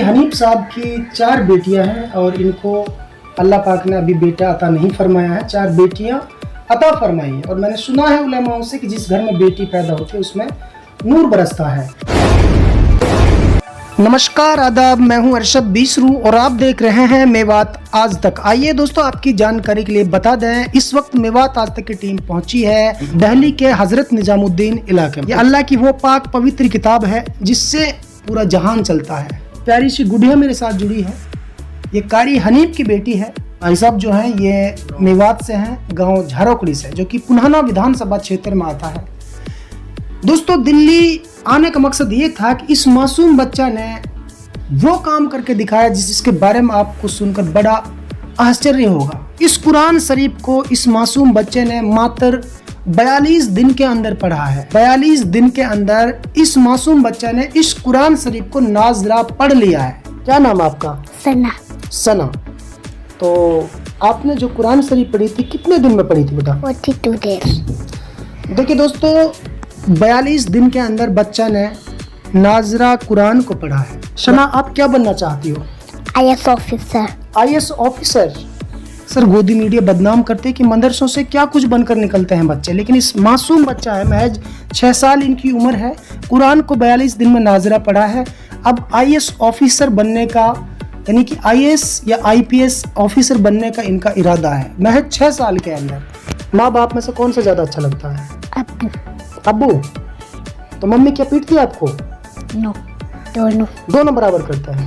حنیف صاحب کی 4 بیٹیاں ہیں اور ان کو اللہ پاک نے ابھی بیٹا عطا نہیں فرمایا ہے، 4 بیٹیاں عطا فرمائی ہیں، اور میں نے سنا ہے علماء سے کہ جس گھر میں بیٹی پیدا ہوتی ہے اس میں نور برستا ہے۔ نمسکار، آداب، میں ہوں ارشد بیسرو اور آپ دیکھ رہے ہیں میوات آج تک۔ آئیے دوستو آپ کی جانکاری کے لیے بتا دیں، اس وقت میوات آج تک کی ٹیم پہنچی ہے دہلی کے حضرت نظام الدین علاقے میں۔ یہ اللہ کی وہ پاک پوتر کتاب ہے جس سے پورا جہان چلتا ہے۔ پیاری سی گڈیا میرے ساتھ جڑی ہے، یہ قاری حنیف کی بیٹی ہے۔ بھائی صاحب جو ہیں یہ میوات سے ہیں، گاؤں جھاروکڑی سے، جو کہ پنہانہ ودھان سبھا چھیتر میں آتا ہے۔ دوستو دلی آنے کا مقصد یہ تھا کہ اس معصوم بچہ نے وہ کام کر کے دکھایا جس کے بارے میں آپ کو سن کر بڑا آشچریہ ہوگا۔ اس قرآن شریف کو اس معصوم بچے نے ماتر 42 دن کے اندر پڑھا ہے۔ 42 دن کے اندر اس معصوم بچہ نے اس قرآن شریف کو ناظرہ پڑھ لیا ہے۔ کیا نام آپ کا؟ ثنا۔ تو آپ نے جو قرآن شریف پڑھی تھی کتنے دن میں پڑھی تھی بیٹا؟ 42 days۔ دیکھیں دوستو 42 دن کے اندر بچہ نے ناظرہ قرآن کو پڑھا ہے۔ ثنا آپ کیا بننا چاہتی ہو؟ IS officer۔ IS officer. Sir گودی میڈیا بدنام کرتے کہ مدرسوں سے کیا کچھ بن کر نکلتے ہیں بچے، لیکن اس معصوم بچہ ہے، محض 6 سال ان کی عمر ہے، قرآن کو 42 دن میں ناظرہ پڑھا ہے۔ اب IS آفیسر بننے کا، یعنی کہ IS یا IPS آفیسر بننے کا ان کا ارادہ ہے، محض 6 سال کے اندر۔ ماں باپ میں سے کون سا زیادہ اچھا لگتا ہے؟ ابو۔ تو ممی کیا پیٹتی ہے آپ کو؟ نو، دونوں برابر کرتا ہے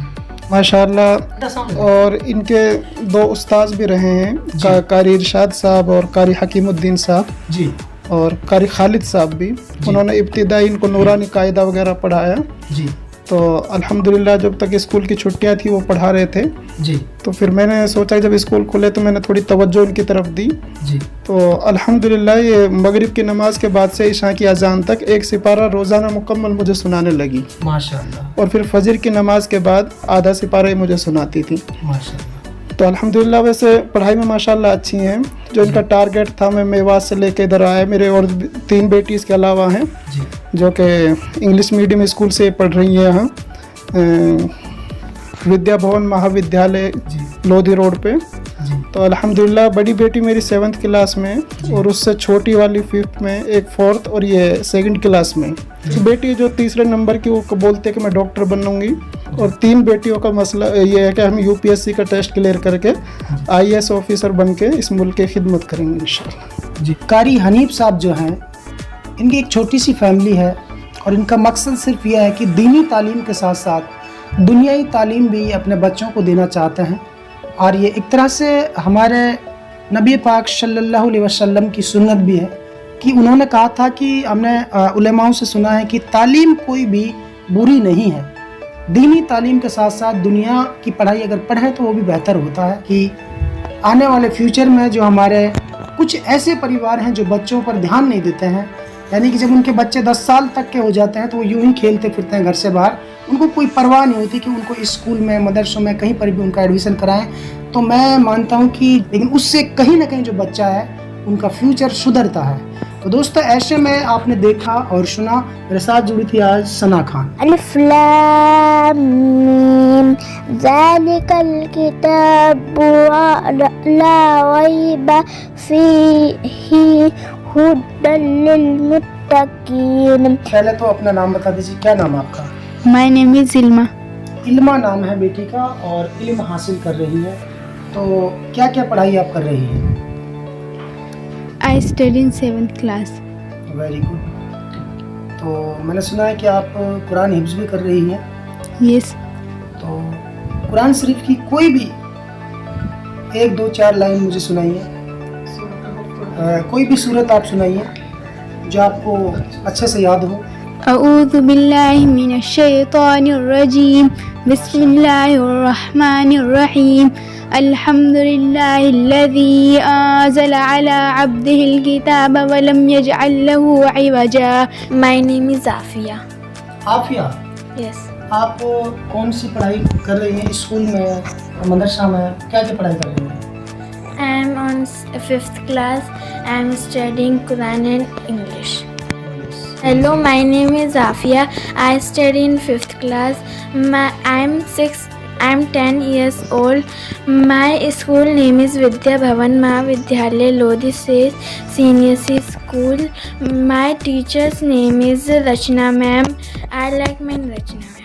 ماشاءاللہ۔ اور ان کے 2 استاذ بھی رہے ہیں، قاری ارشاد صاحب اور قاری حکیم الدین صاحب جی، اور قاری خالد صاحب بھی۔ انہوں نے ابتدائی ان کو نورانی قاعدہ وغیرہ پڑھایا جی، تو الحمدللہ جب تک اسکول کی چھٹیاں تھی وہ پڑھا رہے تھے، جی، تو پھر میں نے سوچا کہ جب اسکول کھلے تو میں نے تھوڑی توجہ ان کی طرف دی، جی۔ تو الحمدللہ یہ مغرب کی نماز کے بعد سے عشاء کی اذان تک 1 سپارہ روزانہ مکمل مجھے سنانے لگی، ماشاءاللہ، اور پھر فجر کی نماز کے بعد آدھا سپارہ مجھے سناتی تھی۔ ماشاءاللہ۔ تو الحمدللہ ویسے پڑھائی میں ماشاءاللہ اچھی ہیں۔ جو ان کا ٹارگیٹ تھا، میں میوات سے لے کے ادھر آیا، میرے اور 3 بیٹی اس کے علاوہ ہیں جی، جو کہ انگلش میڈیم اسکول سے پڑھ رہی ہیں یہاں ودیا بھون مہا ودیالیہ جی، لودھی روڈ پہ۔ جی، تو الحمدللہ بڑی بیٹی میری 7th کلاس میں، اور اس سے چھوٹی والی 5th میں، ایک 4th اور یہ 2nd کلاس میں۔ بیٹی جو 3رے نمبر کی، وہ بولتے ہیں کہ میں ڈاکٹر بنوں گی، اور 3 بیٹیوں کا مسئلہ یہ ہے کہ ہم UPSC کا ٹیسٹ کلیئر کر کے IS آفیسر بن کے اس ملک کی خدمت کریں گے انشاءاللہ۔ جی۔ قاری حنیف صاحب جو ہیں، ان کی ایک چھوٹی سی فیملی ہے، اور ان کا مقصد صرف یہ ہے کہ دینی تعلیم کے ساتھ ساتھ دنیائی تعلیم بھی اپنے بچوں کو دینا چاہتے ہیں، اور یہ ایک طرح سے ہمارے نبی پاک صلی اللہ علیہ وسلم کی سنت بھی ہے کہ انہوں نے کہا تھا کہ ہم نے علماء سے سنا ہے کہ تعلیم کوئی بھی بری نہیں ہے، دینی تعلیم کے ساتھ ساتھ دنیا کی پڑھائی اگر پڑھیں تو وہ بھی بہتر ہوتا ہے، کہ آنے والے فیوچر میں جو ہمارے کچھ ایسے پریوار ہیں جو بچوں پر دھیان نہیں دیتے ہیں، یعنی کہ جب ان کے بچے 10 سال تک کے ہو جاتے ہیں تو وہ یوں ہی کھیلتے پھرتے ہیں گھر سے باہر، ان کو کوئی پرواہ نہیں ہوتی کہ ان کو اسکول میں، مدرسوں میں، کہیں پر بھی ان کا ایڈمیشن کرائیں۔ تو میں مانتا ہوں کہ لیکن اس سے کہیں نہ کہیں جو بچہ ہے ان کا فیوچر سدھرتا ہے۔ تو دوستو ایسے میں آپ نے دیکھا اور سنا، میرے ساتھ جڑی تھی آج ثنا خان۔ الف لام میم ذالک الکتاب لا ریب فیہ ہدی للمتقین۔ پہلے تو اپنا نام بتا دیجیے، کیا نام آپ کا؟ My name is Ilma. علما نام ہے بیٹی کا، اور علم حاصل کر رہی ہے۔ تو کیا کیا پڑھائی آپ کر رہی ہیں؟ I study in 7th class. Very good. تو میں نے سنا ہے کہ آپ قرآن حفظ بھی کر رہی ہیں، Yes. تو قرآن شریف کی کوئی بھی 1 2 4 لائن مجھے سنائیے، کوئی بھی سورت آپ سنائیے جو آپ کو اچھے سے یاد ہو۔ أعوذ بالله من الشيطان الرجيم. بسم الله الرحمن الرحيم. الحمد لله الذي أنزل على عبده الكتاب ولم يجعل له عوجا. My name is Afia. Aafia, Yes. آپ کون سی پڑھائی کر رہی ہیں؟ اسکول میں، مدرسہ میں کیا کیا پڑھائی کر رہی ہیں؟ I am on 5th class. I am studying Quran and English. Hello, my name is Afia. I study in 5th class. I'm 10 years old. My school name is Vidya Bhavan Mahavidyalaya Lodi Senior C School. My teacher's name is Rachna ma'am. I like my Rachna ma'am.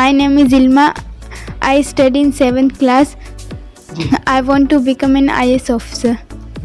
My name is Ilma. I study in 7th class. I want to become an IAS officer.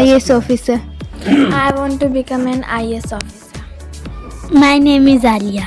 IAS officer. I want to become an IAS officer. My name is Alia.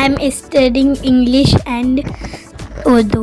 I'm studying English and Urdu.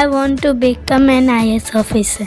I want to become an IAS officer.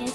Yes,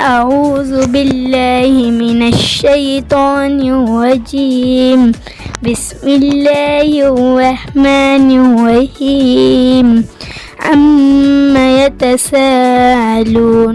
أعوذ بالله من الشيطان الرجيم. بسم الله الرحمن الرحيم. عما يتساءلون.